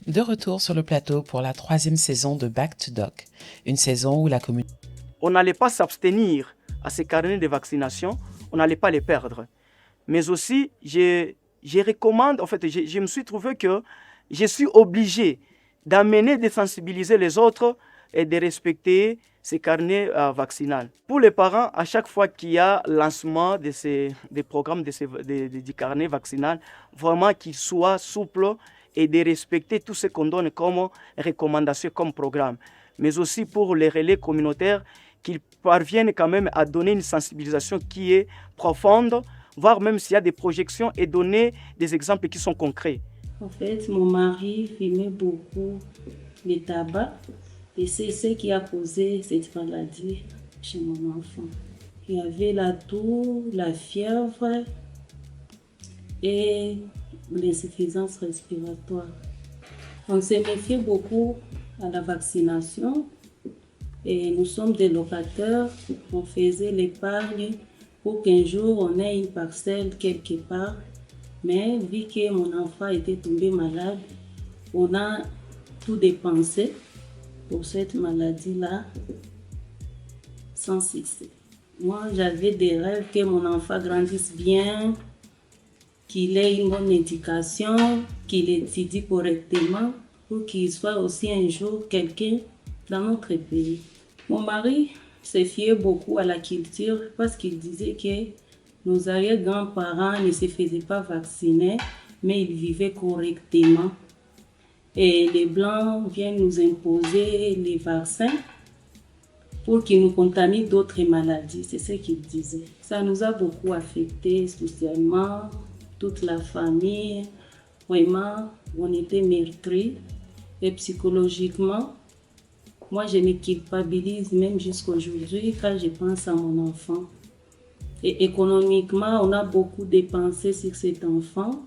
De retour sur le plateau pour la 3e saison de Back to Doc, une saison où la communauté... On n'allait pas s'abstenir à ces carnets de vaccination, on n'allait pas les perdre. Mais aussi, je recommande, en fait, je me suis trouvé que je suis obligé d'amener, de sensibiliser les autres et de respecter ces carnets vaccinaux. Pour les parents, à chaque fois qu'il y a lancement des programmes du carnet vaccinal, vraiment qu'ils soient souples et de respecter tout ce qu'on donne comme recommandation, comme programme. Mais aussi pour les relais communautaires, qu'ils parviennent quand même à donner une sensibilisation qui est profonde, voir même s'il y a des projections et donner des exemples qui sont concrets. En fait, mon mari fumait beaucoup de tabac et c'est ce qui a causé cette maladie chez mon enfant. Il y avait la toux, la fièvre et l'insuffisance respiratoire. On s'est méfié beaucoup à la vaccination et nous sommes des locataires. On faisait l'épargne pour qu'un jour on ait une parcelle quelque part. Mais vu que mon enfant était tombé malade, on a tout dépensé pour cette maladie-là sans succès. Moi, j'avais des rêves que mon enfant grandisse bien, qu'il ait une bonne éducation, qu'il étudie correctement pour qu'il soit aussi un jour quelqu'un dans notre pays. Mon mari se fiait beaucoup à la culture parce qu'il disait que nos arrière-grands-parents ne se faisaient pas vacciner, mais ils vivaient correctement. Et les Blancs viennent nous imposer les vaccins pour qu'ils nous contaminent d'autres maladies. C'est ce qu'ils disaient. Ça nous a beaucoup affectés socialement, toute la famille. Vraiment, on était meurtris. Et psychologiquement, moi, je me culpabilise même jusqu'aujourd'hui quand je pense à mon enfant. Et économiquement, on a beaucoup dépensé sur cet enfant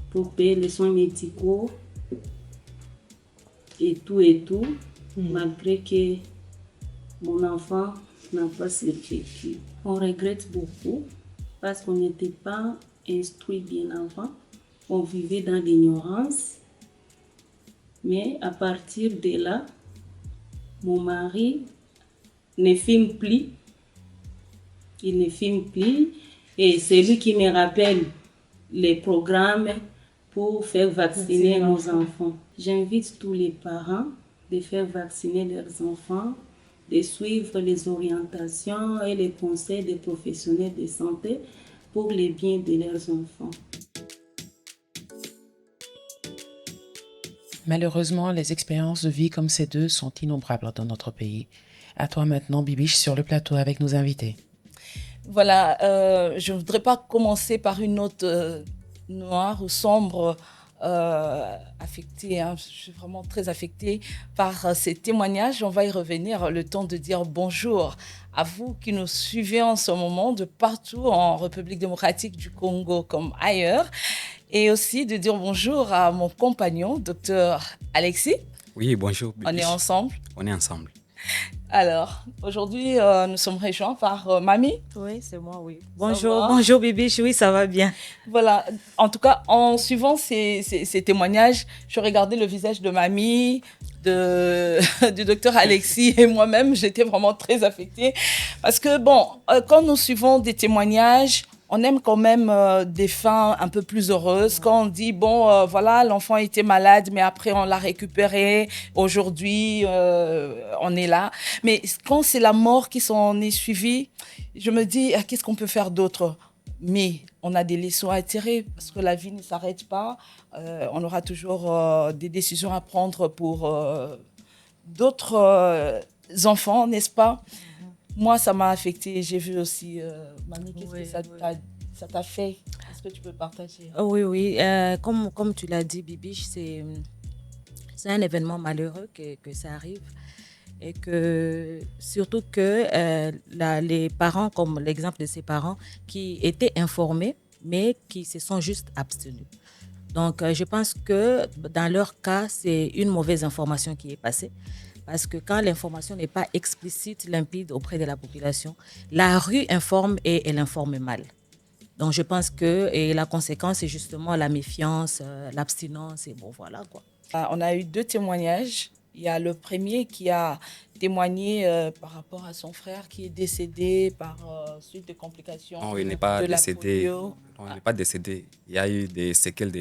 pour payer les soins médicaux et tout, malgré que mon enfant n'a pas survécu. On regrette beaucoup parce qu'on n'était pas instruit bien avant. On vivait dans l'ignorance. Mais à partir de là, mon mari ne fume plus. Il ne fume plus et c'est lui qui me rappelle les programmes pour faire vacciner nos enfants. J'invite tous les parents de faire vacciner leurs enfants, de suivre les orientations et les conseils des professionnels de santé pour le bien de leurs enfants. Malheureusement, les expériences de vie comme ces deux sont innombrables dans notre pays. À toi maintenant, Bibiche, sur le plateau avec nos invités. Voilà, je ne voudrais pas commencer par une note noire ou sombre, affectée. Hein. Je suis vraiment très affectée par ces témoignages. On va y revenir. Le temps de dire bonjour à vous qui nous suivez en ce moment de partout en République démocratique du Congo comme ailleurs. Et aussi de dire bonjour à mon compagnon, docteur Alexis. Oui, bonjour. On est ensemble. On est ensemble. Alors, aujourd'hui, nous sommes rejoints par Mamie. Oui, c'est moi, oui. Bonjour Bibiche, oui, ça va bien. Voilà, en tout cas, en suivant ces témoignages, je regardais le visage de Mamie, du docteur Alexis et moi-même, j'étais vraiment très affectée. Parce que, bon, quand nous suivons des témoignages, on aime quand même des fins un peu plus heureuses. Quand on dit, bon, voilà, l'enfant était malade, mais après, on l'a récupéré. Aujourd'hui, on est là. Mais quand c'est la mort qui s'en est suivie, je me dis, qu'est-ce qu'on peut faire d'autre ? Mais on a des leçons à tirer parce que la vie ne s'arrête pas. On aura toujours des décisions à prendre pour d'autres enfants, n'est-ce pas ? Moi, ça m'a affectée. J'ai vu aussi, Mamie, qu'est-ce que ça t'a fait ? Est-ce que tu peux partager ? Oui. Comme tu l'as dit, Bibiche, c'est un événement malheureux que ça arrive. Et que, surtout que les parents, comme l'exemple de ces parents, qui étaient informés, mais qui se sont juste abstenus. Donc, je pense que dans leur cas, c'est une mauvaise information qui est passée. Parce que quand l'information n'est pas explicite, limpide auprès de la population, la rue informe et elle informe mal. Donc, je pense que et la conséquence, c'est justement la méfiance, l'abstinence, et bon, voilà, quoi. On a eu 2 témoignages. Il y a le premier qui a témoigné par rapport à son frère qui est décédé par suite de complications Non, il n'est pas de la décédé. polio. Non, il n'est pas décédé. Il y a eu des séquelles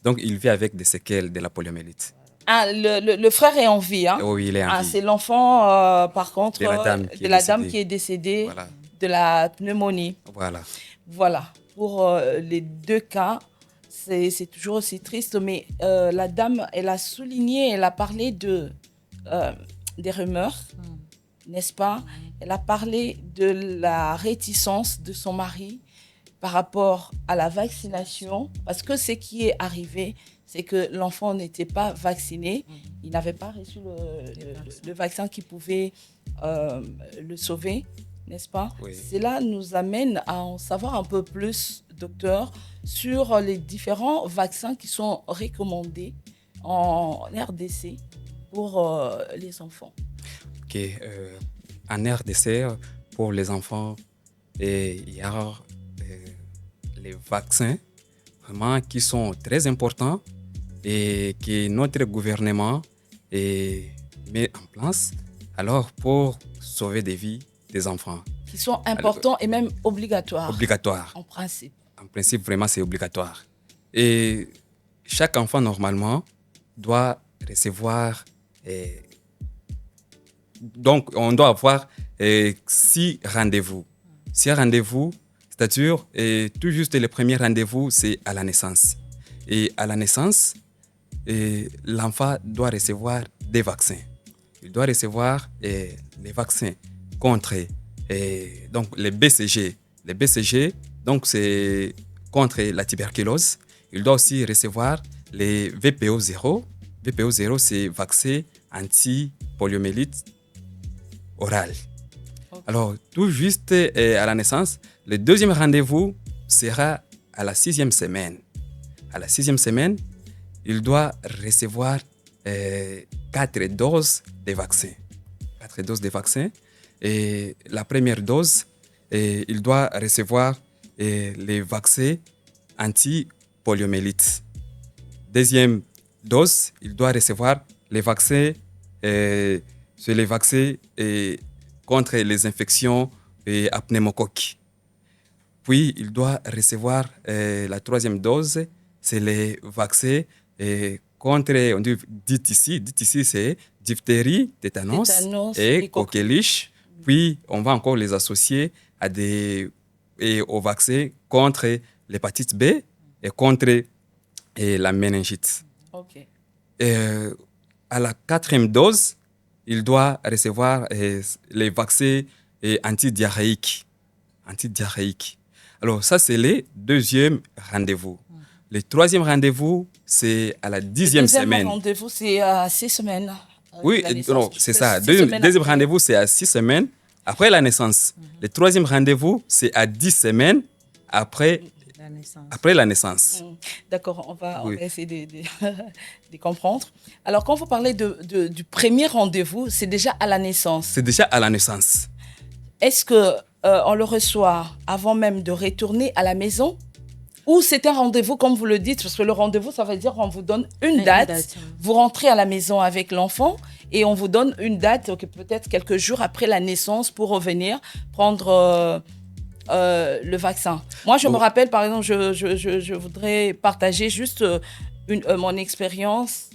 Donc, il vit avec des séquelles de la poliomyélite. Ah, le frère est en vie, hein? Oui, il est en vie. C'est l'enfant, par contre, De la dame qui est décédée Voilà. de la pneumonie. Voilà. Voilà. Pour les 2 cas, c'est toujours aussi triste, mais la dame, elle a souligné, elle a parlé des rumeurs, n'est-ce pas? Elle a parlé de la réticence de son mari par rapport à la vaccination, parce que ce qui est arrivé, c'est que l'enfant n'était pas vacciné, il n'avait pas reçu le vaccin qui pouvait le sauver, n'est-ce pas? Oui. Cela nous amène à en savoir un peu plus, docteur, sur les différents vaccins qui sont recommandés en RDC pour les enfants. Ok. En RDC, pour les enfants, il y a les vaccins vraiment qui sont très importants et que notre gouvernement met en place alors pour sauver des vies des enfants. Qui sont importants et même obligatoires. Obligatoires. En principe. En principe, vraiment, c'est obligatoire. Et chaque enfant, normalement, doit recevoir... donc, on doit avoir 6 rendez-vous. 6 rendez-vous, c'est-à-dire, tout juste le premier rendez-vous, c'est à la naissance. Et à la naissance, l'enfant doit recevoir des vaccins. Il doit recevoir les vaccins contre donc les BCG. Les BCG, donc c'est contre la tuberculose. Il doit aussi recevoir les VPO0. VPO0, c'est vaccin anti-poliomyélite oral. Okay. Alors, tout juste à la naissance, le deuxième rendez-vous sera à la 6e semaine. À la 6e semaine, il doit recevoir 4 doses de vaccins. 4 doses de vaccins. Et la première dose, il doit recevoir les vaccins anti-poliomyélite. Deuxième dose, il doit recevoir les vaccins, contre les infections à pneumocoque. Puis, il doit recevoir la troisième dose, c'est les vaccins contre, on dit DTC. DTC, c'est diphtérie, tétanos et coqueluche. Puis, on va encore les associer aux vaccins contre l'hépatite B et contre la méningite. Okay. À la 4e dose, il doit recevoir les vaccins antidiarrhéiques. Alors, ça, c'est le deuxième rendez-vous. Le troisième rendez-vous, c'est à la 10e semaine. Le deuxième rendez-vous, c'est à 6 semaines. Oui, non, c'est ça. Deuxième rendez-vous, c'est à 6 semaines après la naissance. Le troisième rendez-vous, c'est à 10 semaines après la naissance. D'accord, on va essayer de comprendre. Alors, quand vous parlez du premier rendez-vous, c'est déjà à la naissance. C'est déjà à la naissance. Est-ce qu'on le reçoit avant même de retourner à la maison? Ou c'est un rendez-vous, comme vous le dites, parce que le rendez-vous, ça veut dire qu'on vous donne une date. Vous rentrez à la maison avec l'enfant et on vous donne une date, peut-être quelques jours après la naissance, pour revenir prendre le vaccin. Moi, je me rappelle, par exemple, je voudrais partager juste mon expérience.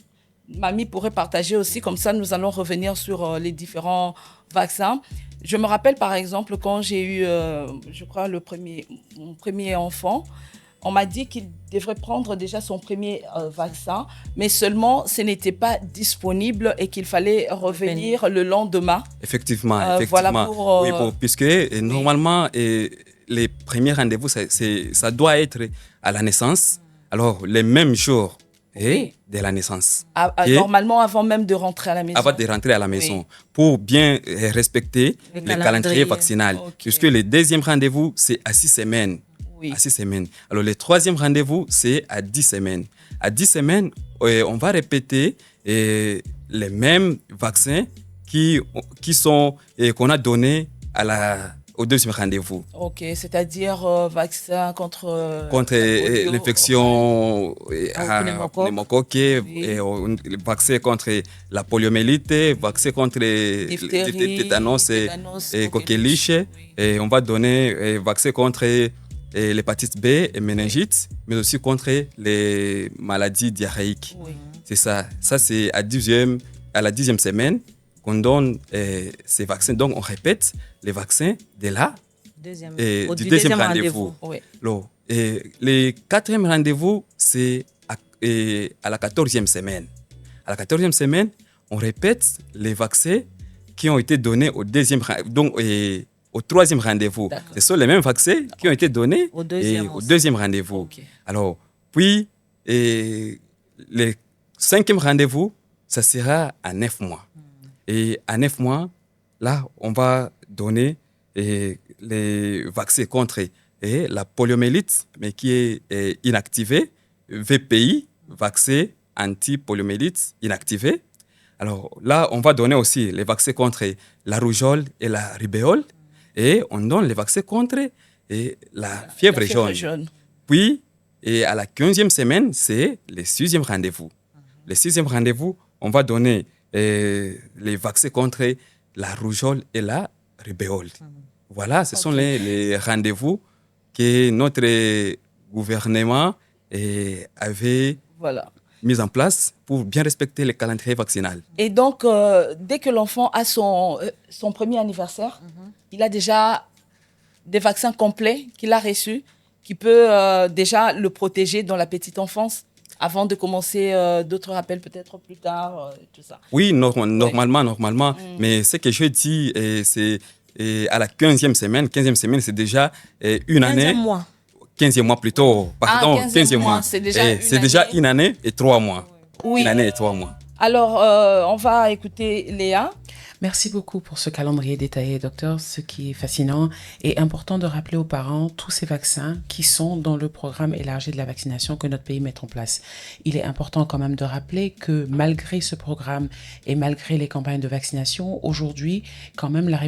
Mamie pourrait partager aussi, comme ça, nous allons revenir sur les différents vaccins. Je me rappelle, par exemple, quand j'ai eu, je crois, mon premier enfant, on m'a dit qu'il devrait prendre déjà son premier vaccin, mais seulement ce n'était pas disponible et qu'il fallait revenir le lendemain. Effectivement. Voilà puisque normalement, les premiers rendez-vous, ça doit être à la naissance, alors les mêmes jours de la naissance. Normalement, avant même de rentrer à la maison. Avant de rentrer à la maison, pour bien respecter le calendrier vaccinal. Puisque le deuxième rendez-vous, c'est à 6 semaines. À 6 semaines. Alors, le troisième rendez-vous, c'est à 10 semaines. À 10 semaines, on va répéter les mêmes vaccins qu'on a donnés au deuxième rendez-vous. Ok, c'est-à-dire vaccin contre Contre la polio, l'infection Ah, pneumocoque. pneumocoque, Oui. et vaccin contre la poliomyélite, vaccin contre diphtérie, le tétanos et coqueluche. coqueluche. Et on va donner vaccin contre l'hépatite B et méningite, mais aussi contre les maladies diarrhéiques. Oui. C'est ça. Ça, c'est à la 10e semaine qu'on donne ces vaccins. Donc, on répète les vaccins dès là du deuxième rendez-vous. Oui. Et le 4e rendez-vous, c'est à la 14e semaine. À la 14e semaine, on répète les vaccins qui ont été donnés au 3e rendez-vous. D'accord. Ce sont les mêmes vaccins qui ont été donnés Au deuxième au aussi. 2e rendez-vous. Ok. Alors, puis, le 5e rendez-vous, ça sera à 9 mois. Et à 9 mois, là, on va donner les vaccins contre la poliomyélite, mais qui est inactivée, VPI, vaccin anti-poliomyélite inactivé. Alors là, on va donner aussi les vaccins contre la rougeole et la rubéole. Et on donne les vaccins contre la fièvre jaune. Puis, à la 15e semaine, c'est le 6e rendez-vous. Le 6e rendez-vous, on va donner les vaccins contre la rougeole et la rubéole. Voilà, ce sont les rendez-vous que notre gouvernement avait Voilà. mis en place pour bien respecter le calendrier vaccinal. Et donc, dès que l'enfant a son premier anniversaire, il a déjà des vaccins complets qu'il a reçus, qui peut déjà le protéger dans la petite enfance, avant de commencer d'autres rappels peut-être plus tard, tout ça. Oui, normalement. Mais ce que je dis, c'est à la 15e semaine. 15e semaine, c'est déjà une année. 15e mois. 15e mois plutôt. Pardon, 15e mois, c'est déjà une année et 3 mois. Oui. Une année et 3 mois. Alors, on va écouter Léa. Merci beaucoup pour ce calendrier détaillé, docteur. Ce qui est fascinant et important de rappeler aux parents tous ces vaccins qui sont dans le programme élargi de la vaccination que notre pays met en place. Il est important quand même de rappeler que malgré ce programme et malgré les campagnes de vaccination, aujourd'hui, quand même, la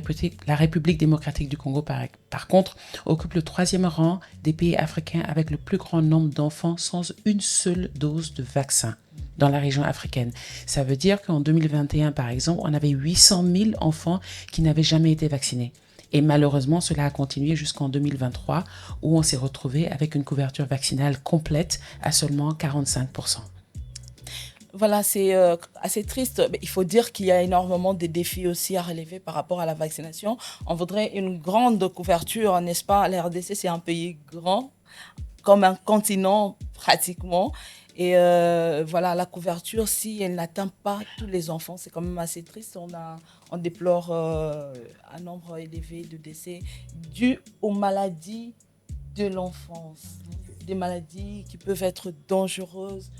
République démocratique du Congo, par contre, occupe le 3e rang des pays africains avec le plus grand nombre d'enfants sans une seule dose de vaccin dans la région africaine. Ça veut dire qu'en 2021, par exemple, on avait 800 000 enfants qui n'avaient jamais été vaccinés. Et malheureusement, cela a continué jusqu'en 2023, où on s'est retrouvé avec une couverture vaccinale complète à seulement 45%. Voilà, c'est assez triste. Mais il faut dire qu'il y a énormément de défis aussi à relever par rapport à la vaccination. On voudrait une grande couverture, n'est-ce pas? La RDC, c'est un pays grand, comme un continent pratiquement. Et voilà, la couverture, si elle n'atteint pas tous les enfants, c'est quand même assez triste. On déplore un nombre élevé de décès dus aux maladies de l'enfance. Des maladies qui peuvent être dangereuses.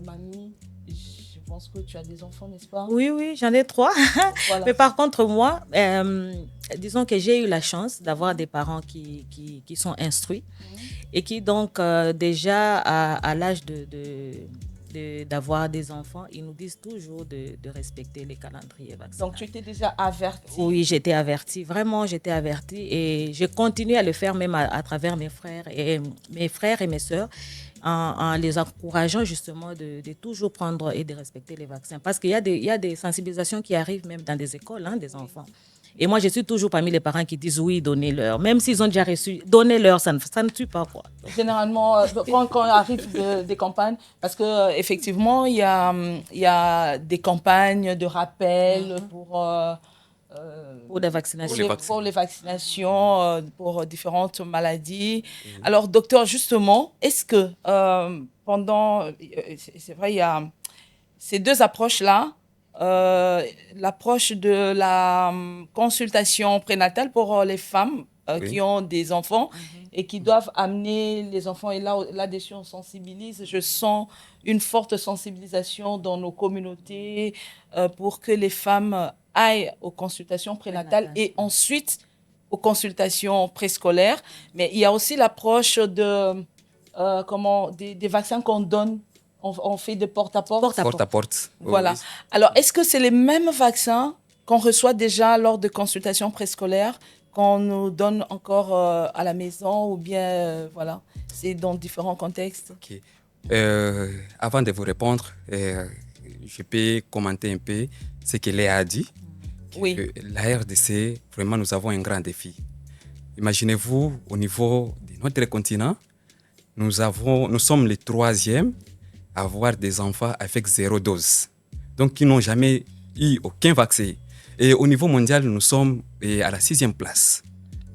Mamie, je pense que tu as des enfants, n'est-ce pas? Oui, j'en ai 3. Voilà. Mais par contre, moi, disons que j'ai eu la chance d'avoir des parents qui sont instruits et qui donc déjà à l'âge d'avoir des enfants, ils nous disent toujours de respecter les calendriers vaccinaux. Donc tu étais déjà avertie? Oui, j'étais avertie. Vraiment, j'étais avertie et je continue à le faire même à travers mes frères et mes sœurs. En les encourageant justement de toujours prendre et de respecter les vaccins. Parce qu'il y a des sensibilisations qui arrivent même dans des écoles, des enfants. Et moi, je suis toujours parmi les parents qui disent oui, donnez-leur. Même s'ils ont déjà reçu, donnez-leur, ça ne tue pas, quoi. Généralement, quand arrive des campagnes, parce qu'effectivement, il y a des campagnes de rappel pour la vaccination. Pour les vaccinations, pour différentes maladies. Alors, docteur, justement, est-ce que c'est vrai, il y a ces deux approches-là, l'approche de la consultation prénatale pour les femmes qui ont des enfants et qui doivent amener les enfants. Et là-dessus, on sensibilise. Je sens une forte sensibilisation dans nos communautés pour que les femmes aillent aux consultations prénatales et ensuite aux consultations préscolaires. Mais il y a aussi l'approche des vaccins qu'on donne. On fait de porte-à-porte. Porte-à-porte. Voilà. Oui. Alors, est-ce que c'est les mêmes vaccins qu'on reçoit déjà lors de consultations préscolaires qu'on nous donne encore à la maison ou bien, voilà, c'est dans différents contextes? Ok. Avant de vous répondre, je peux commenter un peu ce que Léa a dit. Oui. La RDC, vraiment, nous avons un grand défi. Imaginez-vous, au niveau de notre continent, nous sommes les 3e à avoir des enfants avec 0 dose. Donc, qui n'ont jamais eu aucun vaccin. Et au niveau mondial, nous sommes à la 6e place.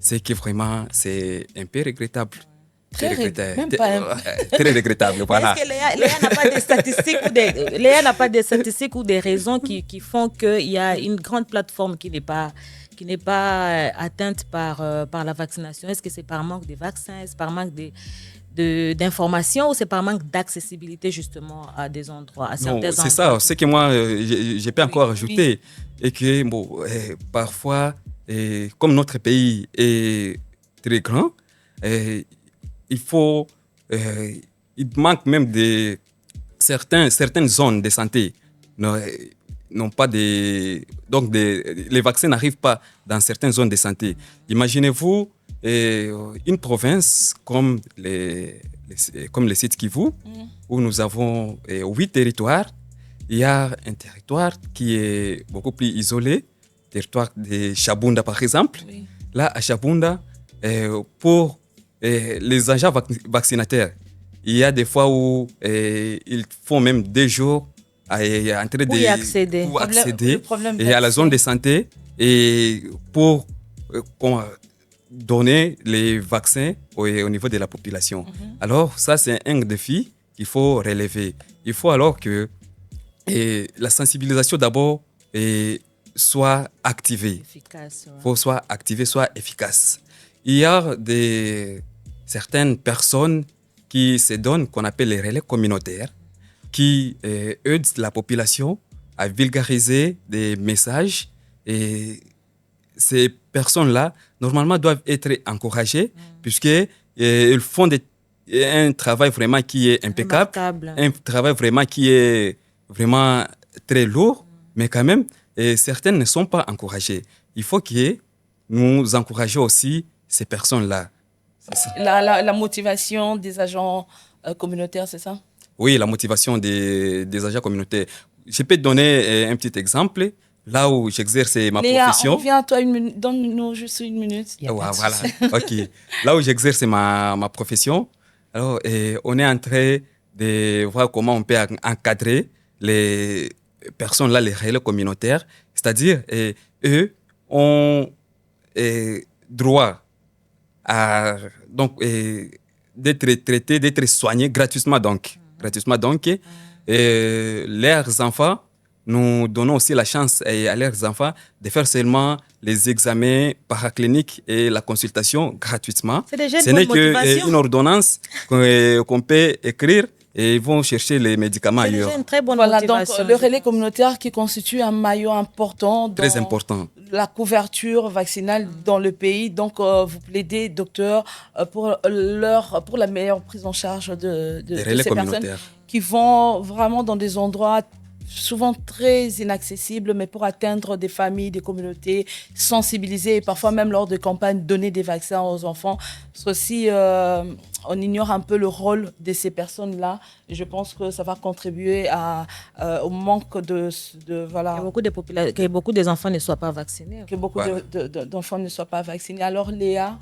C'est que vraiment, c'est un peu regrettable. Très regrettable, voilà. Est-ce que Léa n'a pas des statistiques Léa n'a pas des statistiques ou des raisons qui font qu'il y a une grande plateforme qui n'est pas atteinte par la vaccination? Est-ce que c'est par manque de vaccins? Est-ce par manque d'informations ou c'est par manque d'accessibilité justement à des endroits, à certains endroits? C'est ça, ce que moi, je peux encore ajouter. Et que, bon, parfois, comme notre pays est très grand, il manque même de certaines zones de santé. N'ont pas donc les vaccins n'arrivent pas dans certaines zones de santé. Imaginez-vous une province comme le Sud Kivu, où nous avons 8 territoires. Il y a un territoire qui est beaucoup plus isolé, territoire de Chabunda par exemple. Oui. Là, à Chabunda, pour les agents vaccinateurs, il y a des fois où ils font même 2 jours à entrer pour y accéder, et à la zone de santé et pour donner les vaccins au niveau de la population. Alors ça, c'est un défi qu'il faut relever. Il faut alors que la sensibilisation d'abord soit activée. Efficace. Il faut soit activée, soit efficace. Il y a certaines personnes qui se donnent, qu'on appelle les relais communautaires, qui aident la population à vulgariser des messages. Et ces personnes-là, normalement, doivent être encouragées puisqu'ils font un travail vraiment qui est impeccable, un travail vraiment qui est vraiment très lourd, mais quand même, certaines ne sont pas encouragées. Il faut que nous encourageons aussi ces personnes-là. La motivation des agents communautaires, c'est ça? Oui, la motivation des agents communautaires. Je peux te donner un petit exemple. Là où j'exerce ma profession. On revient à toi, donne-nous juste une minute. Voilà, ok. Là où j'exerce ma profession, alors, on est en train de voir comment on peut encadrer les personnes là, les relais communautaires. C'est-à-dire, eux ont droit à d'être traités, d'être soignés gratuitement donc. Leurs enfants, nous donnons aussi la chance à leurs enfants de faire seulement les examens paracliniques et la consultation gratuitement. C'est déjà Ce n'est qu'une ordonnance qu'on peut écrire et ils vont chercher les médicaments ailleurs. C'est une très bonne motivation. Donc, le relais communautaire qui constitue un maillot important dans très important. La couverture vaccinale dans le pays. Donc, vous plaidez, docteur, pour la meilleure prise en charge de ces personnes qui vont vraiment dans des endroits souvent très inaccessibles, mais pour atteindre des familles, des communautés, sensibiliser et parfois même lors de campagnes, donner des vaccins aux enfants. C'est aussi, on ignore un peu le rôle de ces personnes-là. Et je pense que ça va contribuer au manque voilà. Que beaucoup des enfants ne soient pas vaccinés. Que beaucoup d'enfants ne soient pas vaccinés. Alors Léa,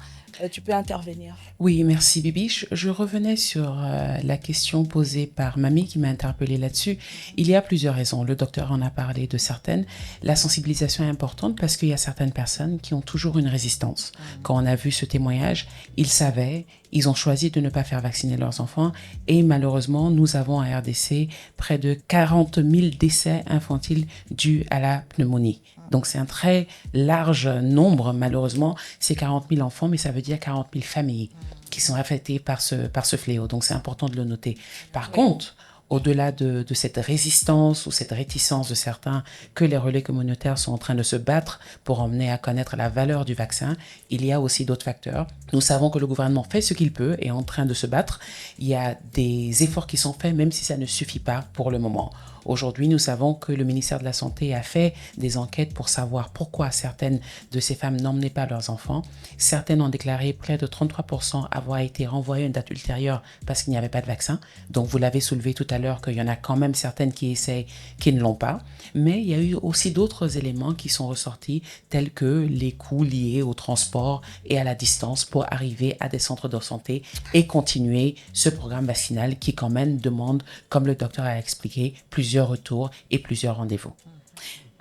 tu peux intervenir. Oui, merci Bibi. Je revenais sur la question posée par Mamie qui m'a interpellée là-dessus. Il y a plusieurs raisons. Le docteur en a parlé de certaines. La sensibilisation est importante parce qu'il y a certaines personnes qui ont toujours une résistance. Quand on a vu ce témoignage, ils savaient, ils ont choisi de ne pas faire vacciner leurs enfants et malheureusement, nous avons à RDC près de 40 000 décès infantiles dus à la pneumonie. Donc c'est un très large nombre, malheureusement, c'est 40 000 enfants, mais ça veut dire 40 000 familles qui sont affectées par ce fléau. Donc c'est important de le noter. Par contre, au-delà de cette résistance ou cette réticence de certains que les relais communautaires sont en train de se battre pour emmener à connaître la valeur du vaccin, il y a aussi d'autres facteurs. Nous savons que le gouvernement fait ce qu'il peut et est en train de se battre. Il y a des efforts qui sont faits, même si ça ne suffit pas pour le moment. Aujourd'hui, nous savons que le ministère de la Santé a fait des enquêtes pour savoir pourquoi certaines de ces femmes n'emmenaient pas leurs enfants. Certaines ont déclaré près de 33% avoir été renvoyées à une date ultérieure parce qu'il n'y avait pas de vaccin. Donc, vous l'avez soulevé tout à l'heure qu'il y en a quand même certaines qui essayent, qui ne l'ont pas. Mais il y a eu aussi d'autres éléments qui sont ressortis, tels que les coûts liés au transport et à la distance pour arriver à des centres de santé et continuer ce programme vaccinal qui quand même demande, comme le docteur a expliqué, plusieurs retours et plusieurs rendez-vous.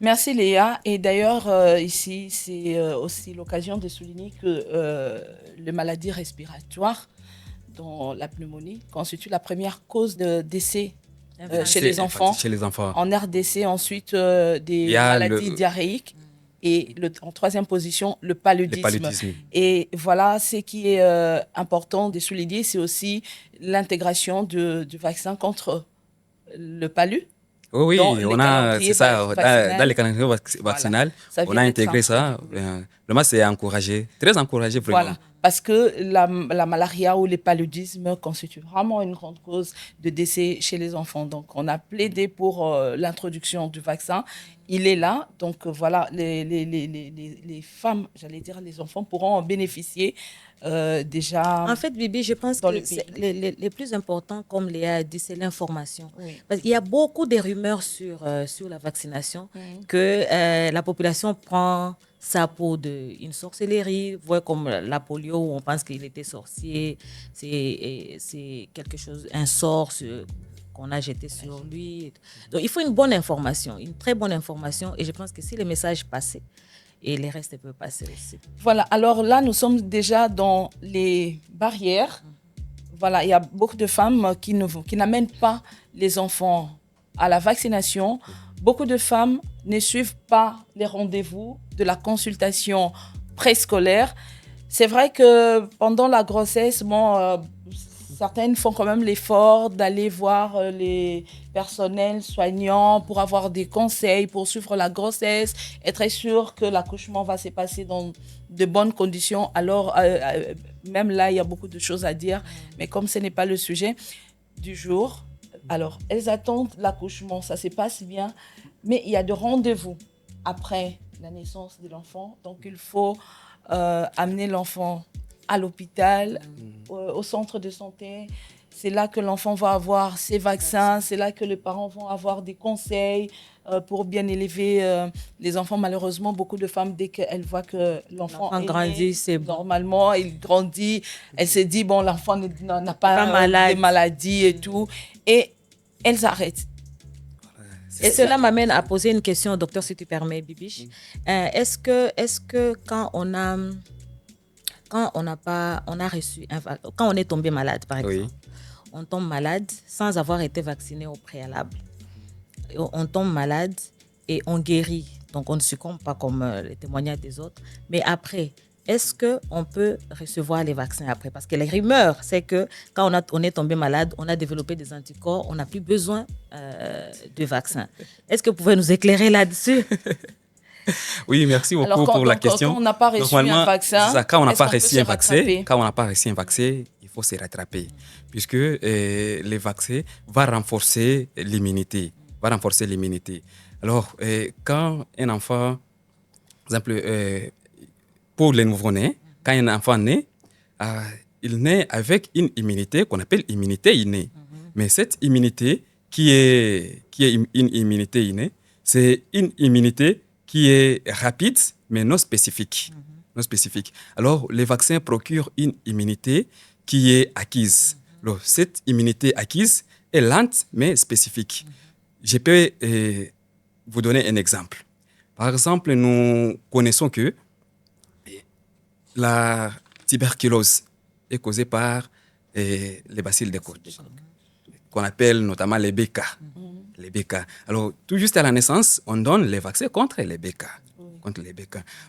Merci Léa. Et d'ailleurs, ici, c'est aussi l'occasion de souligner que les maladies respiratoires, dont la pneumonie, constitue la première cause de décès chez les enfants. Chez les enfants. En RDC, ensuite, des maladies diarrhéiques. Et en troisième position, le paludisme. Et voilà, ce qui est important de souligner, c'est aussi l'intégration du vaccin contre le palu. Oui, on a, c'est ça, dans les calendriers vaccinaux, voilà, on a intégré ça. Vraiment, c'est encouragé, très encouragé vraiment. Voilà, parce que la malaria ou le paludisme constituent vraiment une grande cause de décès chez les enfants. Donc, on a plaidé pour l'introduction du vaccin. Il est là, donc voilà, les femmes, j'allais dire les enfants, pourront en bénéficier déjà. En fait, Bibi, je pense que les plus importants, comme Léa a dit, c'est l'information. Oui. Parce qu'il y a beaucoup de rumeurs sur la vaccination, que la population prend ça pour une sorcellerie, voit comme la polio où on pense qu'il était sorcier, c'est quelque chose, un sort qu'on a jeté sur lui. Donc, il faut une bonne information, une très bonne information. Et je pense que si le message passait, et les restes peuvent passer aussi. Voilà, alors là, nous sommes déjà dans les barrières. Voilà, il y a beaucoup de femmes qui n'amènent pas les enfants à la vaccination. Beaucoup de femmes ne suivent pas les rendez-vous de la consultation préscolaire. C'est vrai que pendant la grossesse, certaines font quand même l'effort d'aller voir les personnels soignants pour avoir des conseils, pour suivre la grossesse, être sûr que l'accouchement va se passer dans de bonnes conditions. Alors, même là, il y a beaucoup de choses à dire, mais comme ce n'est pas le sujet du jour, alors, elles attendent l'accouchement, ça se passe bien, mais il y a des rendez-vous après la naissance de l'enfant. Donc, il faut amener l'enfant à l'hôpital, au centre de santé. C'est là que l'enfant va avoir ses vaccins, c'est là que les parents vont avoir des conseils pour bien élever les enfants. Malheureusement, beaucoup de femmes, dès qu'elles voient que l'enfant grandit, c'est bon. Normalement, il grandit, elle se dit, bon, l'enfant n'a pas de maladie et tout, et elles arrêtent. Et cela m'amène à poser une question au docteur, si tu permets, Bibiche. Est-ce que quand on est tombé malade, par exemple, on tombe malade sans avoir été vacciné au préalable. On tombe malade et on guérit. Donc, on ne succombe pas comme les témoignages des autres. Mais après, est-ce qu'on peut recevoir les vaccins après? Parce que les rumeurs, c'est que quand on est tombé malade, on a développé des anticorps, on n'a plus besoin de vaccins. Est-ce que vous pouvez nous éclairer là-dessus? Oui, merci beaucoup pour la question. Quand on n'a pas reçu un vaccin, quand on n'a pas reçu un vaccin, il faut se rattraper, puisque les vaccins vont renforcer l'immunité. Alors, quand un enfant, par exemple, pour les nouveau-nés, quand un enfant naît, il naît avec une immunité qu'on appelle immunité innée. Mais cette immunité qui est une immunité innée, c'est une immunité qui est rapide, mais non spécifique. Alors, les vaccins procurent une immunité qui est acquise. Alors, cette immunité acquise est lente, mais spécifique. Je peux vous donner un exemple. Par exemple, nous connaissons que la tuberculose est causée par les bacilles de Koch, qu'on appelle notamment les BK. Les BK. Alors, tout juste à la naissance, on donne les vaccins contre les BK.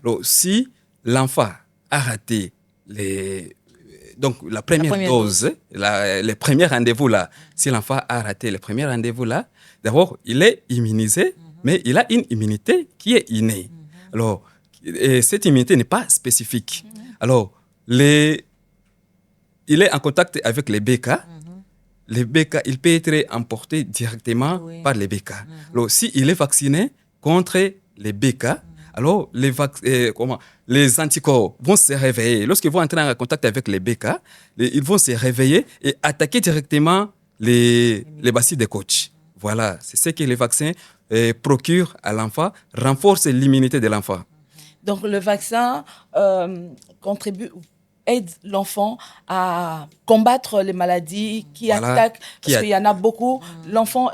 Alors, si l'enfant a raté la première dose, les premiers rendez-vous là, si l'enfant a raté les premiers rendez-vous là, d'abord, il est immunisé, mais il a une immunité qui est innée. Alors, cette immunité n'est pas spécifique. Alors, il est en contact avec les BK les BK, il peut être emporté directement par les BK. Alors, s'il est vacciné contre les BK, alors les anticorps vont se réveiller. Lorsqu'ils vont entrer en contact avec les BK, ils vont se réveiller et attaquer directement les bacilles de Koch. Voilà, c'est ce que les vaccins procurent à l'enfant, renforcent l'immunité de l'enfant. Donc le vaccin aide l'enfant à combattre les maladies qui attaquent, parce qu'il y en a beaucoup. L'enfant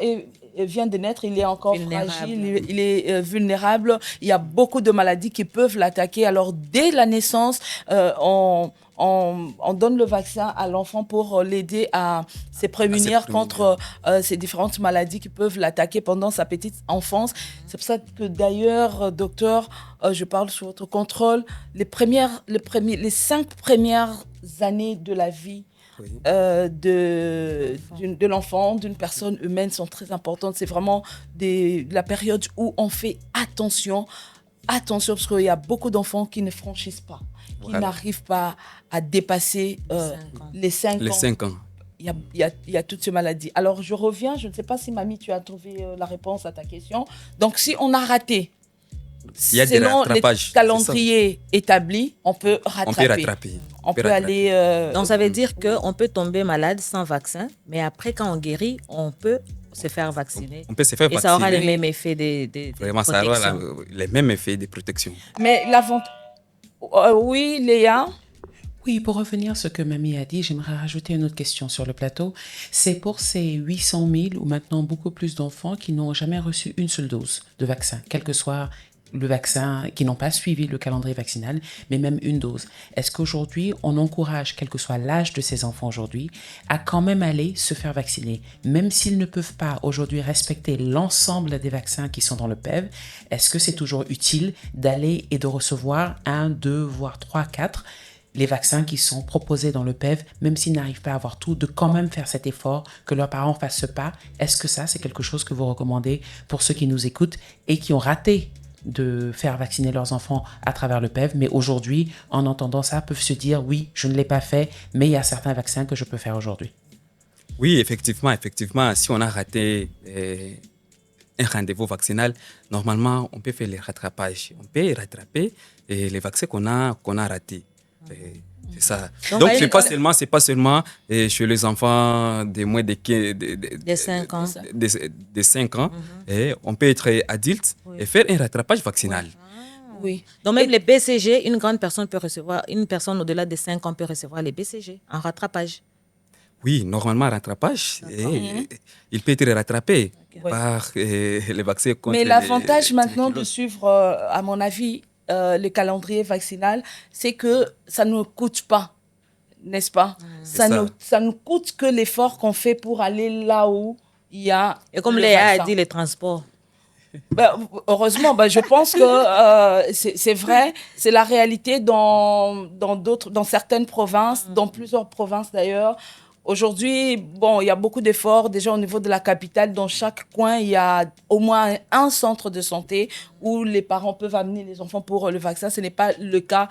vient de naître, il est encore fragile, il est vulnérable. Il y a beaucoup de maladies qui peuvent l'attaquer. Alors dès la naissance, on donne le vaccin à l'enfant pour l'aider à se prémunir contre ces différentes maladies qui peuvent l'attaquer pendant sa petite enfance. C'est pour ça que d'ailleurs, docteur, je parle sous votre contrôle, les 5 premières années de la vie de l'enfant, d'une personne humaine sont très importantes. C'est vraiment la période où on fait attention, parce qu'il y a beaucoup d'enfants qui ne franchissent pas, qui n'arrivent pas à dépasser les 5 ans. Il y a toutes ces maladies. Alors, je reviens, je ne sais pas si Mamie, tu as trouvé la réponse à ta question. Donc, si on a raté, selon les calendriers établis, on peut rattraper. On peut aller... Donc, ça veut dire qu'on peut tomber malade sans vaccin, mais après, quand on guérit, on peut se faire vacciner. On peut se faire vacciner. Et ça aura les mêmes effets Vraiment, ça aura les mêmes effets de protection. Mais l'avantage... oui, Léa? Oui, pour revenir à ce que Mamie a dit, j'aimerais rajouter une autre question sur le plateau. C'est pour ces 800 000 ou maintenant beaucoup plus d'enfants qui n'ont jamais reçu une seule dose de vaccin, quel que soit le vaccin, qui n'ont pas suivi le calendrier vaccinal, mais même une dose. Est-ce qu'aujourd'hui, on encourage, quel que soit l'âge de ces enfants aujourd'hui, à quand même aller se faire vacciner, même s'ils ne peuvent pas aujourd'hui respecter l'ensemble des vaccins qui sont dans le PEV? Est-ce que c'est toujours utile d'aller et de recevoir 1, 2, voire 3, 4 les vaccins qui sont proposés dans le PEV, même s'ils n'arrivent pas à avoir tout, de quand même faire cet effort, que leurs parents fassent ce pas? Est-ce que ça, c'est quelque chose que vous recommandez pour ceux qui nous écoutent et qui ont raté de faire vacciner leurs enfants à travers le PEV, mais aujourd'hui, en entendant ça, peuvent se dire, oui, je ne l'ai pas fait, mais il y a certains vaccins que je peux faire aujourd'hui? Oui, effectivement, si on a raté un rendez-vous vaccinal, normalement, on peut faire les rattrapages. On peut rattraper les vaccins qu'on a ratés. C'est ça. Donc, c'est pas seulement chez les enfants de moins de 5 ans. De 5 ans. Et on peut être adulte et faire un rattrapage vaccinal. Oui. Donc, même les BCG, une personne au-delà de 5 ans peut recevoir les BCG en rattrapage. Oui, normalement, rattrapage, il peut être rattrapé par les vaccins contre Mais l'avantage maintenant de suivre, à mon avis, le calendrier vaccinal, c'est que ça ne coûte pas, n'est-ce pas? Ça ne coûte que l'effort qu'on fait pour aller là où il y a... Et comme Léa a dit, les transports. Heureusement, je pense que c'est vrai, c'est la réalité dans certaines provinces, dans plusieurs provinces d'ailleurs. Aujourd'hui, il y a beaucoup d'efforts déjà au niveau de la capitale. Dans chaque coin, il y a au moins un centre de santé où les parents peuvent amener les enfants pour le vaccin. Ce n'est pas le cas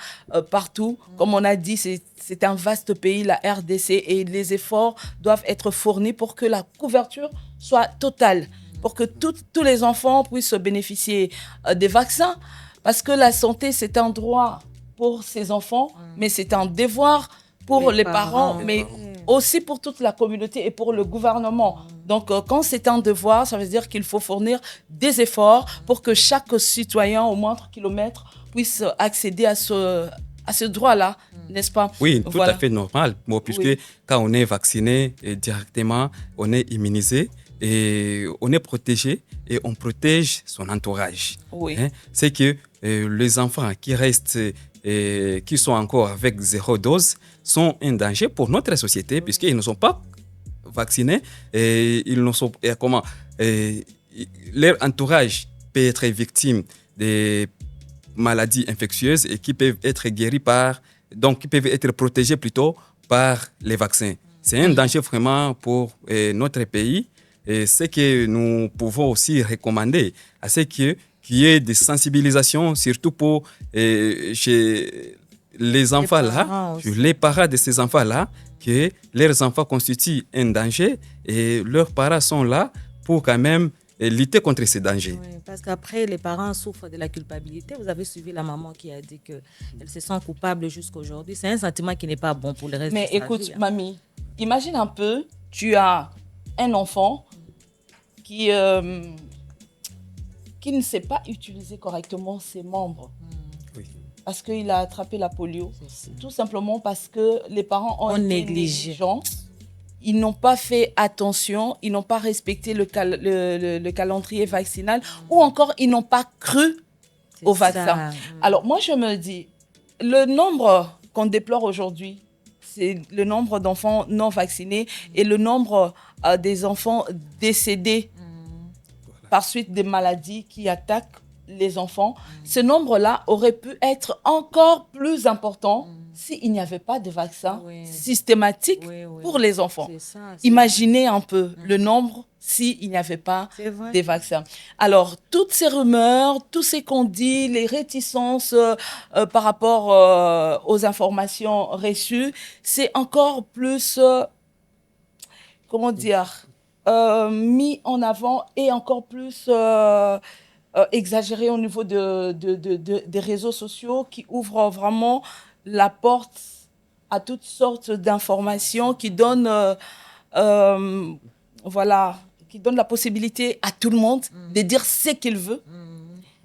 partout. Comme on a dit, c'est un vaste pays, la RDC, et les efforts doivent être fournis pour que la couverture soit totale, pour que tous les enfants puissent bénéficier des vaccins. Parce que la santé, c'est un droit pour ces enfants, mais c'est un devoir pour les parents, mais aussi pour toute la communauté et pour le gouvernement. Donc, quand c'est un devoir, ça veut dire qu'il faut fournir des efforts pour que chaque citoyen, au moindre kilomètre, puisse accéder à ce droit-là, n'est-ce pas? Oui, tout à fait normal, puisque quand on est vacciné directement, on est immunisé et on est protégé et on protège son entourage. Oui. C'est que les enfants qui restent et qui sont encore avec 0 dose sont un danger pour notre société puisqu'ils ne sont pas vaccinés et ils ne sont leur entourage peut être victime des maladies infectieuses et qui peuvent être guéris qui peuvent être protégés plutôt par les vaccins. C'est un danger vraiment pour notre pays et ce que nous pouvons aussi recommander à ce qu'il y ait des sensibilisations, surtout pour chez les enfants-là, parents aussi. les parents de ces enfants-là, que leurs enfants constituent un danger et leurs parents sont là pour quand même lutter contre ces dangers. Oui, parce qu'après, les parents souffrent de la culpabilité. Vous avez suivi la maman qui a dit qu'elle se sent coupable jusqu'à aujourd'hui. C'est un sentiment qui n'est pas bon pour le reste Mais de sa écoute, vie. mamie, imagine un peu, tu as un enfant qui ne sait pas utiliser correctement ses membres Oui. parce qu'il a attrapé la polio. C'est ça. Tout simplement parce que les parents ont On été néglige. négligents. Ils n'ont pas fait attention, ils n'ont pas respecté le calendrier vaccinal ou encore ils n'ont pas cru C'est au ça. vaccin. Alors moi je me dis, le nombre qu'on déplore aujourd'hui, c'est le nombre d'enfants non vaccinés et le nombre des enfants décédés par suite des maladies qui attaquent les enfants. Ce nombre-là aurait pu être encore plus important s'il n'y avait pas de vaccin Oui. systématique Oui, oui. pour les enfants. C'est ça, c'est Imaginez un peu le nombre s'il n'y avait pas C'est vrai. des vaccins. Alors, toutes ces rumeurs, tout ce qu'on dit, les réticences par rapport aux informations reçues, c'est encore plus, comment dire, mis en avant et encore plus exagéré au niveau des réseaux sociaux qui ouvrent vraiment la porte à toutes sortes d'informations qui donnent voilà, qui donne la possibilité à tout le monde de dire ce qu'il veut,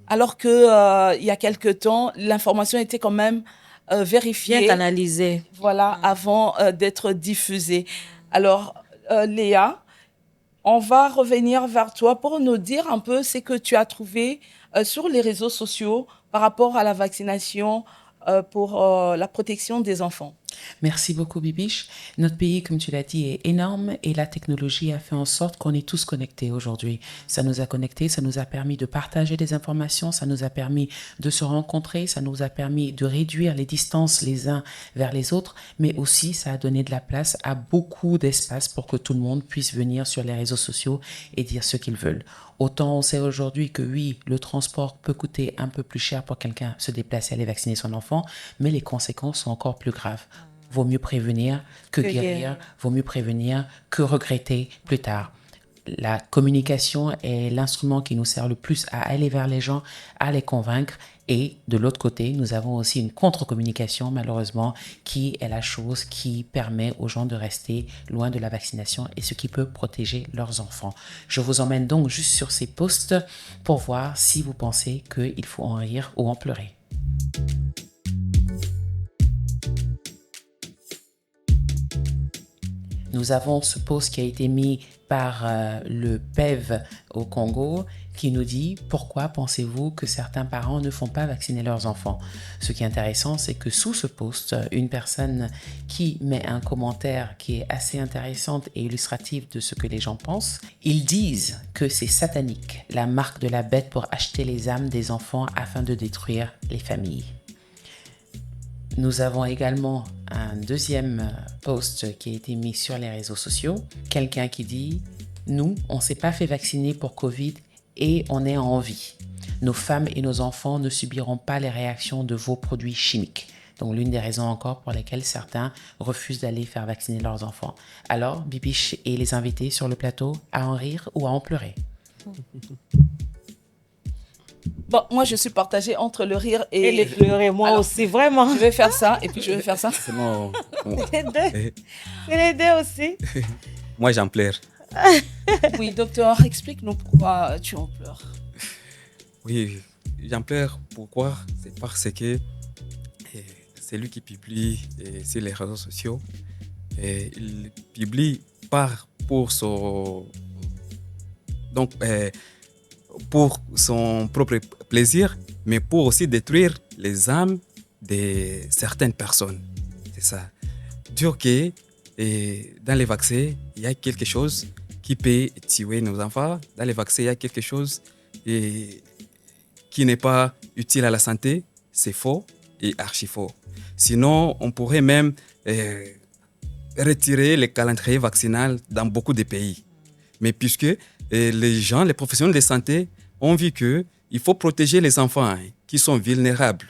alors que il y a quelque temps, l'information était quand même vérifiée, Bien canalisé. voilà, avant d'être diffusée. Alors, Léa, on va revenir vers toi pour nous dire un peu ce que tu as trouvé sur les réseaux sociaux par rapport à la vaccination pour la protection des enfants. Merci beaucoup, Bibiche. Notre pays, comme tu l'as dit, est énorme et la technologie a fait en sorte qu'on est tous connectés aujourd'hui. Ça nous a connectés, ça nous a permis de partager des informations, ça nous a permis de se rencontrer, ça nous a permis de réduire les distances les uns vers les autres, mais aussi ça a donné de la place à beaucoup d'espace pour que tout le monde puisse venir sur les réseaux sociaux et dire ce qu'ils veulent. Autant on sait aujourd'hui que oui, le transport peut coûter un peu plus cher pour quelqu'un se déplacer, aller vacciner son enfant, mais les conséquences sont encore plus graves. Vaut mieux prévenir que guérir, vaut mieux prévenir que regretter plus tard. La communication est l'instrument qui nous sert le plus à aller vers les gens, à les convaincre. Et de l'autre côté, nous avons aussi une contre-communication, malheureusement, qui est la chose qui permet aux gens de rester loin de la vaccination et ce qui peut protéger leurs enfants. Je vous emmène donc juste sur ces posts pour voir si vous pensez qu'il faut en rire ou en pleurer. Nous avons ce post qui a été mis par le PEV au Congo qui nous dit « Pourquoi pensez-vous que certains parents ne font pas vacciner leurs enfants ?» Ce qui est intéressant, c'est que sous ce post, une personne qui met un commentaire qui est assez intéressant et illustratif de ce que les gens pensent, ils disent que c'est satanique, la marque de la bête pour acheter les âmes des enfants afin de détruire les familles. Nous avons également un deuxième post qui a été mis sur les réseaux sociaux. Quelqu'un qui dit « Nous, on ne s'est pas fait vacciner pour Covid et on est en vie. Nos femmes et nos enfants ne subiront pas les réactions de vos produits chimiques. » Donc l'une des raisons encore pour lesquelles certains refusent d'aller faire vacciner leurs enfants. Alors, Bibiche et les invités sur le plateau, à en rire ou à en pleurer? Bon, moi, je suis partagée entre le rire Et les pleurer, moi Alors, aussi, vraiment. Je vais faire ça et puis je vais faire ça. C'est bon. Les deux. C'est les deux aussi. Moi, j'en pleure. Oui, docteur, explique-nous pourquoi tu en pleures. Oui, j'en pleure. Pourquoi? C'est parce que c'est lui qui publie sur les réseaux sociaux. Il publie pour son... Donc, pour son propre plaisir, mais pour aussi détruire les âmes de certaines personnes. C'est ça. Dire que dans les vaccins, il y a quelque chose qui peut tuer nos enfants. Dans les vaccins, il y a quelque chose qui n'est pas utile à la santé. C'est faux et archi faux. Sinon, on pourrait même retirer le calendrier vaccinal dans beaucoup de pays. Mais puisque les gens, les professionnels de santé ont vu qu'il faut protéger les enfants qui sont vulnérables.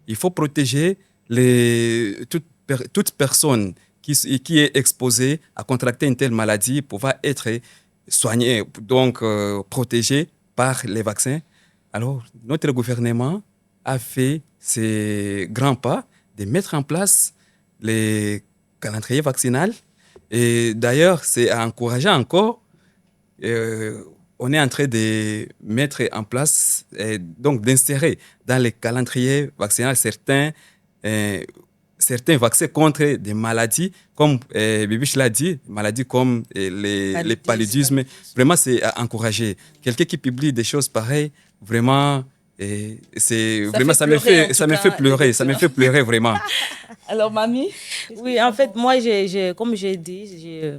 Il faut protéger toute personne qui est exposée à contracter une telle maladie pourra être soignée, donc protégée par les vaccins. Alors, notre gouvernement a fait ces grands pas de mettre en place les calendriers vaccinaux. Et d'ailleurs, c'est à encourager encore. On est en train de mettre en place, donc d'insérer dans les calendriers vaccinaux certains vaccins contre des maladies, comme Bibiche l'a dit, maladies comme les paludismes. Vraiment, c'est à encourager. Quelqu'un qui publie des choses pareilles, vraiment, ça me fait pleurer, ça me fait pleurer vraiment. Alors, mamie? Oui, en fait, moi, comme j'ai dit,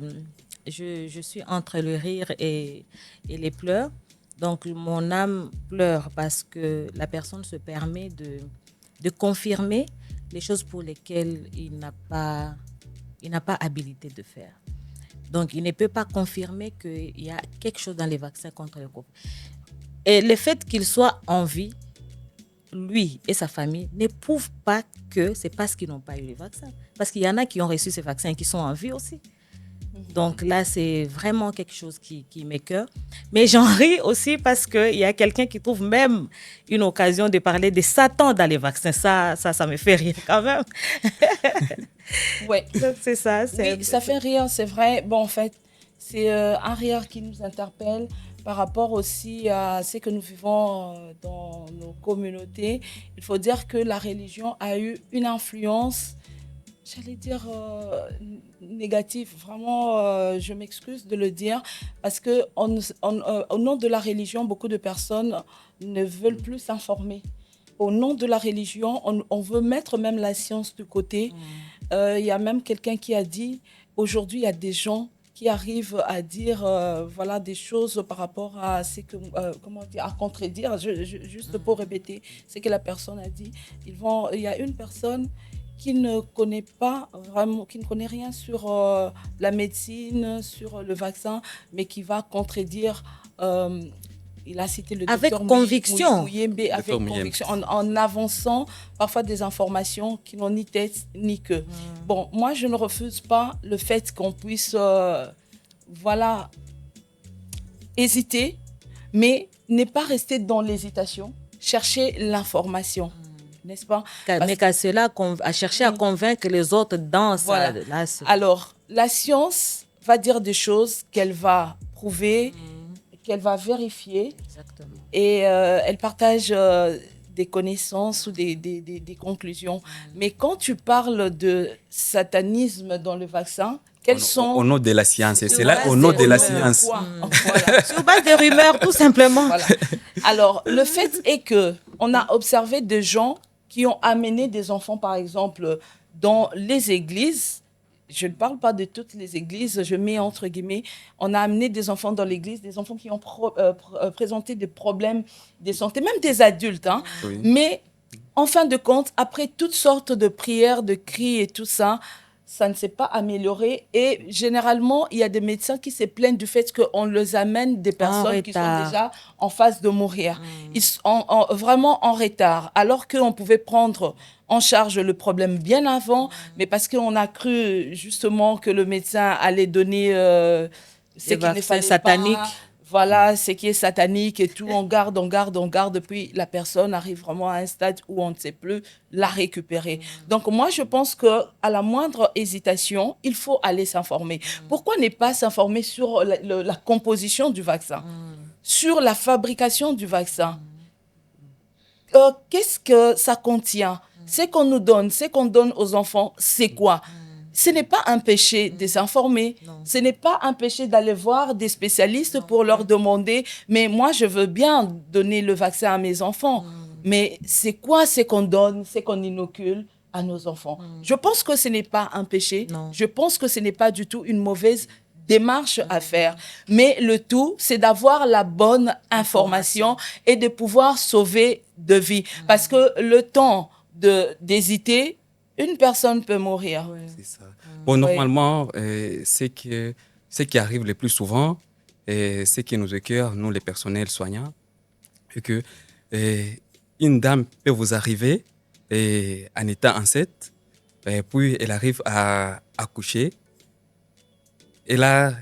je suis entre le rire et les pleurs. Donc, mon âme pleure parce que la personne se permet de confirmer les choses pour lesquelles il n'a pas habilité de faire. Donc, il ne peut pas confirmer qu'il y a quelque chose dans les vaccins contre le Covid. Et le fait qu'il soit en vie, lui et sa famille, ne prouvent pas que c'est parce qu'ils n'ont pas eu les vaccins. Parce qu'il y en a qui ont reçu ces vaccins et qui sont en vie aussi. Donc là, c'est vraiment quelque chose qui m'écoeure. Mais j'en ris aussi parce qu'il y a quelqu'un qui trouve même une occasion de parler de Satan dans les vaccins. Ça me fait rire quand même. Ouais. Donc c'est ça. Oui, ça fait rire, c'est vrai. Bon, en fait, c'est un rire qui nous interpelle par rapport aussi à ce que nous vivons dans nos communautés. Il faut dire que la religion a eu une influence, j'allais dire, négative. Vraiment, je m'excuse de le dire, parce que au nom de la religion, beaucoup de personnes ne veulent plus s'informer. Au nom de la religion, on veut mettre même la science de côté. Il y a même quelqu'un qui a dit, aujourd'hui, il y a des gens qui arrivent à dire voilà, des choses par rapport à ce que, comment dire, à contredire, juste pour répéter ce que la personne a dit. Il y a une personne qui ne connaît pas vraiment, qui ne connaît rien sur la médecine, sur le vaccin, mais qui va contredire. Il a cité le avec docteur conviction. Mouyembe, avec conviction, en avançant parfois des informations qui n'ont ni tête ni queue. Bon, moi, je ne refuse pas le fait qu'on puisse, voilà, hésiter, mais ne pas rester dans l'hésitation, chercher l'information. N'est-ce pas? Mais qu'à cela, à chercher à convaincre les autres dans voilà. ça. Alors, la science va dire des choses qu'elle va prouver, qu'elle va vérifier. Exactement. Et elle partage des connaissances ou des conclusions. Mais quand tu parles de satanisme dans le vaccin, quels sont... Au nom de la science, c'est là au nom de la science. Voilà. Sur base des rumeurs, tout simplement. Voilà. Alors, le fait est qu'on a observé des gens qui ont amené des enfants, par exemple, dans les églises. Je ne parle pas de toutes les églises, je mets entre guillemets. On a amené des enfants dans l'église, des enfants qui ont présenté des problèmes de santé, même des adultes. Hein. Oui. Mais en fin de compte, après toutes sortes de prières, de cris et tout ça, ça ne s'est pas amélioré. Et généralement, il y a des médecins qui se plaignent du fait qu'on les amène des personnes qui sont déjà en phase de mourir. Ils sont vraiment en retard. Alors qu'on pouvait prendre en charge le problème bien avant, mais parce qu'on a cru justement que le médecin allait donner ce qu'il ne fallait satanique. pas. Voilà, ce qui est satanique et tout, on garde, puis la personne arrive vraiment à un stade où on ne sait plus la récupérer. Donc moi, je pense qu'à la moindre hésitation, il faut aller s'informer. Pourquoi ne pas s'informer sur la composition du vaccin, sur la fabrication du vaccin? Qu'est-ce que ça contient? Ce qu'on nous donne, ce qu'on donne aux enfants, c'est quoi? Ce n'est pas un péché de s'informer. Ce n'est pas un péché d'aller voir des spécialistes pour leur demander « mais moi, je veux bien donner le vaccin à mes enfants. Mais c'est quoi ce qu'on donne, ce qu'on inocule à nos enfants ?» Je pense que ce n'est pas un péché. Je pense que ce n'est pas du tout une mauvaise démarche à faire. Mais le tout, c'est d'avoir la bonne information et de pouvoir sauver de vie. Parce que le temps d'hésiter, une personne peut mourir. C'est ça. Bon, normalement, ce qui arrive le plus souvent, et ce qui nous écoeure, nous, les personnels soignants, c'est que une dame peut vous arriver en état enceinte, et puis elle arrive à accoucher. Elle a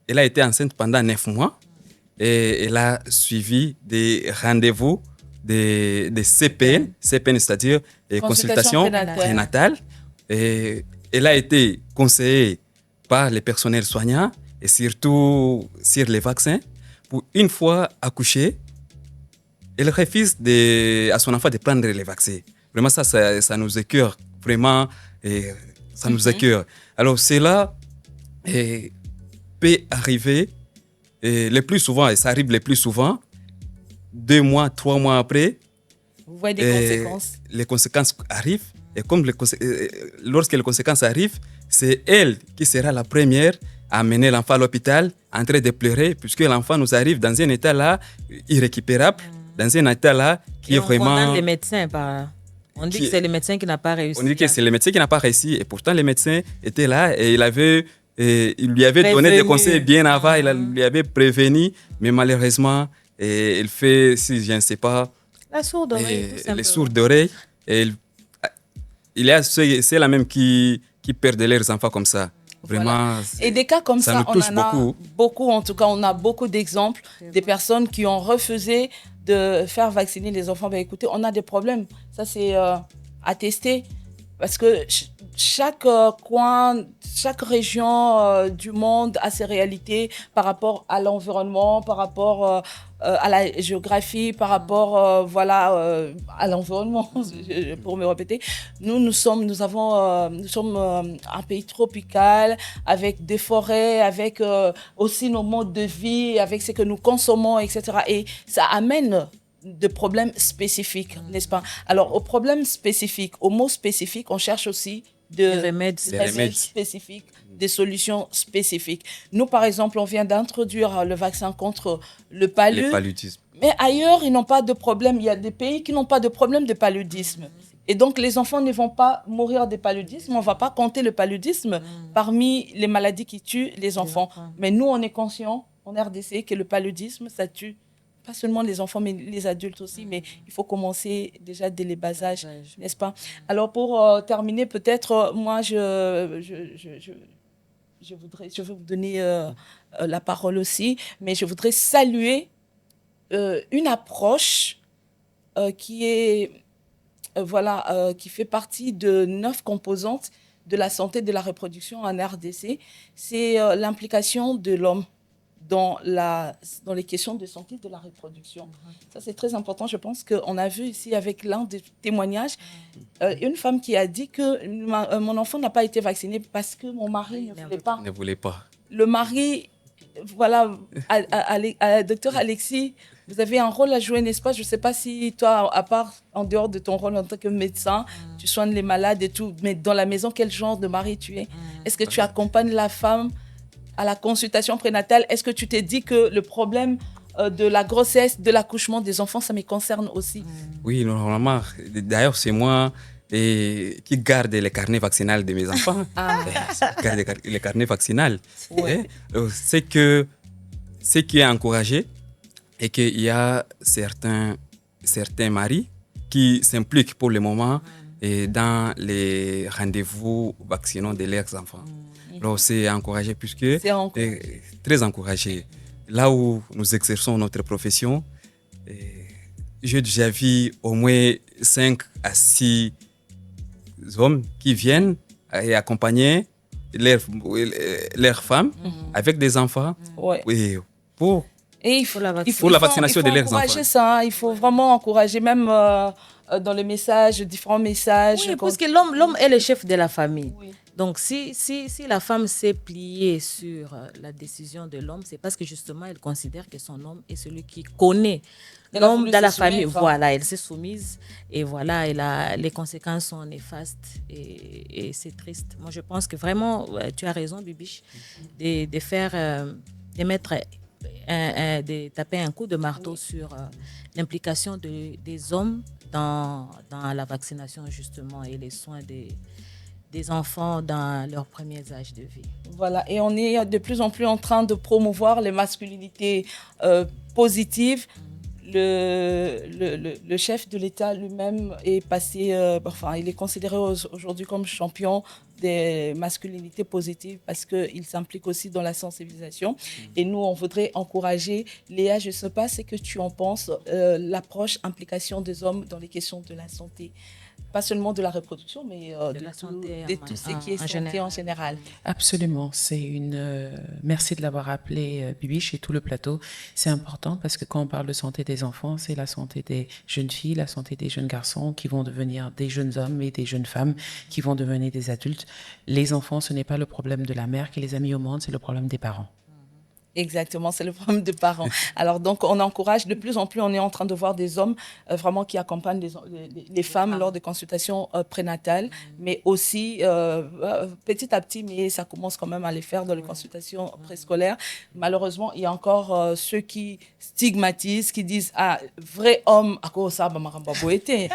été enceinte pendant 9 mois et elle a suivi des rendez-vous des CPN, c'est-à-dire consultation prénatale. Et elle a été conseillée par les personnels soignants et surtout sur les vaccins. Pour une fois accouchée, elle refuse à son enfant de prendre les vaccins. Vraiment, ça nous écœure. Vraiment, ça nous écœure. Alors, cela peut arriver le plus souvent, et ça arrive le plus souvent, 2 mois, 3 mois après. Vous voyez des conséquences. Les conséquences arrivent. Et comme lorsque les conséquences arrivent, c'est elle qui sera la première à amener l'enfant à l'hôpital en train de pleurer, puisque l'enfant nous arrive dans un état là irrécupérable, dans un état là qui est vraiment... On condamne les médecins On dit que c'est le médecin qui n'a pas réussi. On dit que c'est le médecin qui n'a pas réussi. Et pourtant, les médecins étaient là et il lui avait donné des conseils bien avant, il lui avait prévenu, mais malheureusement, il fait, si je ne sais pas, la sourde oreille. Les sourdes oreilles. Il y a ceux-là même qui perdent leurs enfants comme ça. Vraiment. Et des cas comme ça, on en a beaucoup. En tout cas, on a beaucoup d'exemples des personnes qui ont refusé de faire vacciner les enfants. Ben, écoutez, on a des problèmes. Ça, c'est attesté. Parce que chaque coin, chaque région du monde a ses réalités par rapport à l'environnement, par rapport à la géographie, par rapport à l'environnement, pour me répéter. Nous sommes un pays tropical avec des forêts, avec aussi nos modes de vie, avec ce que nous consommons, etc. Et ça amène de problèmes spécifiques, n'est-ce pas? Alors, aux problèmes spécifiques, aux mots spécifiques, on cherche aussi des remèdes spécifiques, des solutions spécifiques. Nous, par exemple, on vient d'introduire le vaccin contre le paludisme. Mais ailleurs, ils n'ont pas de problème. Il y a des pays qui n'ont pas de problème de paludisme. Et donc, les enfants ne vont pas mourir de paludisme. On ne va pas compter le paludisme parmi les maladies qui tuent les enfants. Mais nous, on est conscients, en RDC, que le paludisme, ça tue pas seulement les enfants, mais les adultes aussi. Mais il faut commencer déjà dès les bas âges, n'est-ce pas? Alors, pour terminer, peut-être, moi, je vais vous donner la parole aussi, mais je voudrais saluer une approche qui est, qui fait partie de 9 composantes de la santé de la reproduction en RDC. C'est l'implication de l'homme dans les questions de santé de la reproduction. Ça, c'est très important. Je pense qu'on a vu ici avec l'un des témoignages, une femme qui a dit que mon enfant n'a pas été vacciné parce que mon mari ne voulait pas. Le mari, docteur Alexis, vous avez un rôle à jouer, n'est-ce pas? Je ne sais pas si toi, à part en dehors de ton rôle en tant que médecin, tu soignes les malades et tout, mais dans la maison, quel genre de mari tu es? Est-ce que tu accompagnes la femme à la consultation prénatale? Est-ce que tu t'es dit que le problème de la grossesse, de l'accouchement des enfants, ça me concerne aussi? Oui, normalement. D'ailleurs, c'est moi qui garde les carnets vaccinaux de mes enfants. Garde les carnets vaccinaux. Ouais. Ce qui est encouragé est qu'il y a certains maris qui s'impliquent pour le moment dans les rendez-vous vaccinaux de leurs enfants. Alors, c'est encouragé puisque... très encouragé. Là où nous exerçons notre profession, j'ai déjà vu au moins 5 à 6 hommes qui viennent et accompagner leurs femmes avec des enfants pour la vaccination de leurs enfants. Il faut encourager ça, il faut vraiment encourager, même dans les messages, différents messages. Oui, parce que l'homme est le chef de la famille. Oui. Donc, si la femme s'est pliée sur la décision de l'homme, c'est parce que justement, elle considère que son homme est celui qui connaît l'homme dans la famille. Voilà, elle s'est soumise et voilà, les conséquences sont néfastes et c'est triste. Moi, je pense que vraiment, tu as raison, Bibiche, de taper un coup de marteau sur l'implication des hommes dans la vaccination, justement, et les soins des enfants dans leurs premiers âges de vie. Voilà, et on est de plus en plus en train de promouvoir les masculinités positives, le chef de l'État lui-même est passé, il est considéré aujourd'hui comme champion des masculinités positives parce qu'il s'implique aussi dans la sensibilisation. Et nous, on voudrait encourager, Léa, je ne sais pas ce que tu en penses, l'approche implication des hommes dans les questions de la santé. Pas seulement de la reproduction, mais de tout ce qui est santé en général. Absolument. Merci de l'avoir appelé, Bibiche, et tout le plateau. C'est important parce que quand on parle de santé des enfants, c'est la santé des jeunes filles, la santé des jeunes garçons qui vont devenir des jeunes hommes et des jeunes femmes qui vont devenir des adultes. Les enfants, ce n'est pas le problème de la mère qui les a mis au monde, c'est le problème des parents. Exactement, c'est le problème des parents. Alors donc, on encourage, de plus en plus, on est en train de voir des hommes vraiment qui accompagnent les femmes lors des consultations prénatales, mais aussi petit à petit, mais ça commence quand même à les faire dans les consultations préscolaires. Malheureusement, il y a encore ceux qui stigmatisent, qui disent « Ah, vrai homme, à quoi ça va m'arrêter,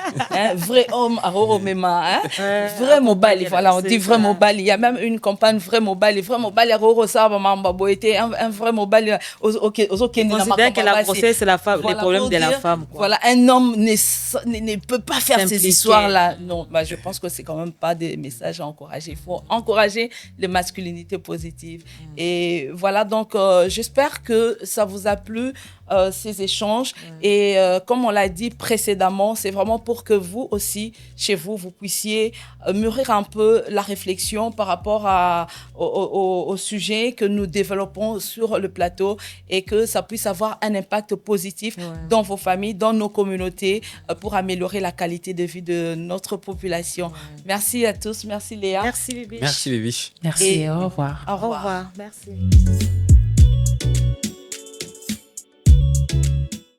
vrai homme, à quoi mema, vrai mobile ». Voilà, on dit vrai mobile. Il y a même une campagne vrai mobile, à quoi ça va m'arrêter, un vrai mobile. On considère que la grossesse, c'est les problèmes de la femme. Voilà, un homme ne peut pas faire ces histoires-là. Non, je pense que c'est quand même pas des messages à encourager. Il faut encourager les masculinités positives. Et voilà, donc j'espère que ça vous a plu, ces échanges. Et comme on l'a dit précédemment, c'est vraiment pour que vous aussi, chez vous, vous puissiez mûrir un peu la réflexion par rapport au sujet que nous développons sur le plateau et que ça puisse avoir un impact positif dans vos familles, dans nos communautés, pour améliorer la qualité de vie de notre population. Merci à tous. Merci Léa. Merci Bibiche. Merci Bibiche. Merci et au revoir. Au revoir. Au revoir. Merci.